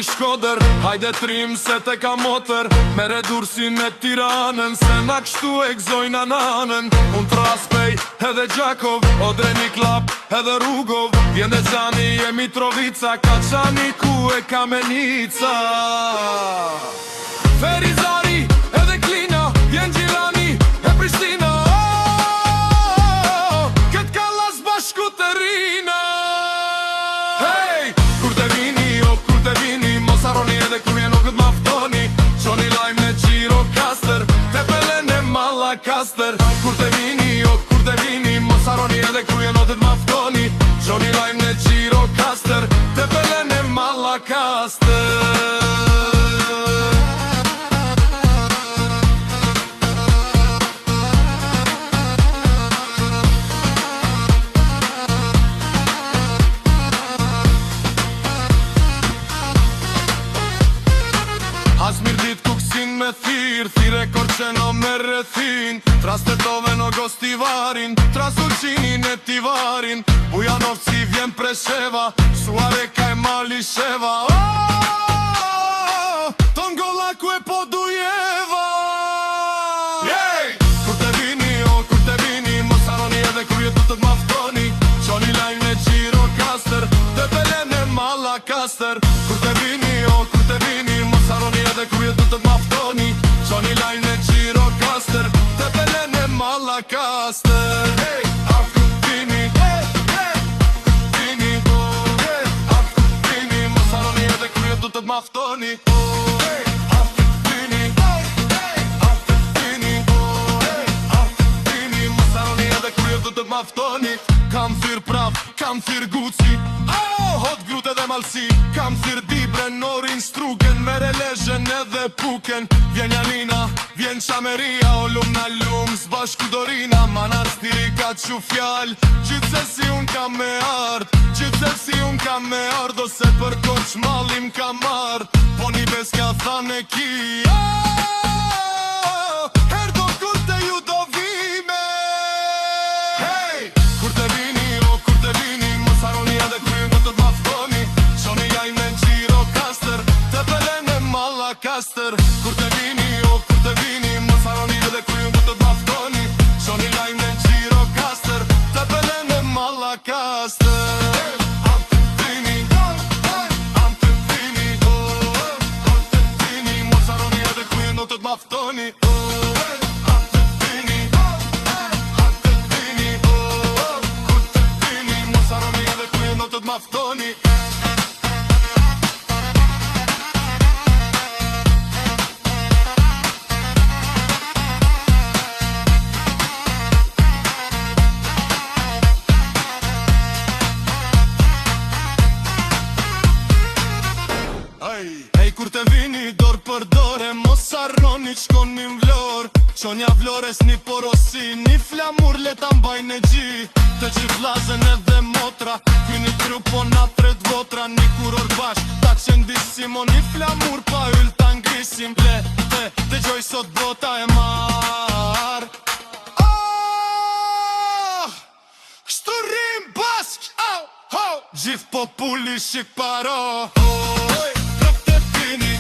i Shkoder, hajde trim se te ka motër. Mere Durrësin e Tiranën, se na kështu e gzojna nanën. Unë Traspej edhe Gjakov, Odreni Klap edhe Rugov. Vjen dhe Xhani e Mitrovica, Kaçani ku e Kamenica. Ferizari edhe Klina, vjen Gjirani e Prishtina. Këtë kallas bashku të rina. Hey, kur te vini, o kur te vini, mos harroni edhe kur vjen o këtë maftoni. Qoni lajm në Gjirokastër, te Pelen e Mallakastër. Kur te vini, o kur te vini, mos harroni edhe kur vjen o këtë maftoni. Qoni lajm në Gjirokastër, te Pelen e Mallakastër. Asmir dit kuksin me thirë korqeno me rrethin. Tras të tove no gostivarin, tras uqinin e tivarin. Bujanovci vjen Presheva, Suare ka e Malisheva. Ton golla ku e po dujeva. Kur te vini, o kur te vini, mos harroni edhe kur jetu të t'maftoni. Qoni lajm në Gjirokastër, te Pelen e Mallakastër. Kur te vini, o kur te vini, mos harroni edhe kur jetu të t'maftoni. Qoni lajm në Gjirokastër, te Pelen e Mallakastër. Hey, afku vini, vini, afku vini, mos harroni edhe kur jetu të t'maftoni. Hey, afku vini, afku vini, afku vini, mos harroni edhe kur jetu të t'maftoni. Kam thyrë prap, kam thyrë Gucci, hot grut edhe Malsi. Kam thyrë Dibre, Norin, Strugen, Merelezhen edhe Puken. Vjen Janina, vjen Qameria, o lum na lum, s'bashku Dorina. Manar stiri ka që fjall, gjithsesi un kam me ard. Gjithsesi un kam me ard, ose për koq mallim kam ard. Po një bes ka thane ki, herdo kur te ju do vime. Hey, kur te vini, o kur te vini, mos harroni edhe kur ju do të t'maftoni. Qoni lajm në Gjirokastër, te Pelen e Mallakastër. Kur te vini, o kur te vini, mos harroni edhe kur ju do të t'maftoni. Qoni lajm në Gjirokastër, te Pelen e Mallakastër. Maftoni, vini, vini, kur të vini, mos harroni edhe kur ju do të t'maftoni. Hej, kur te vini, dor për dore, mos harroni q'koni m'vlor. Qonja Vlores një porosi, një flamur leta mbajnë e gji. Të gjithë vllazën edhe motra, kyni trupo na tret votra. Një kuror bashk, ta qëndisim, o një flamur pa yll ta ngrisim. Le, te gjoj sot bota e mar. Shturim bashk, gjithë populli shqiptaro. Vini,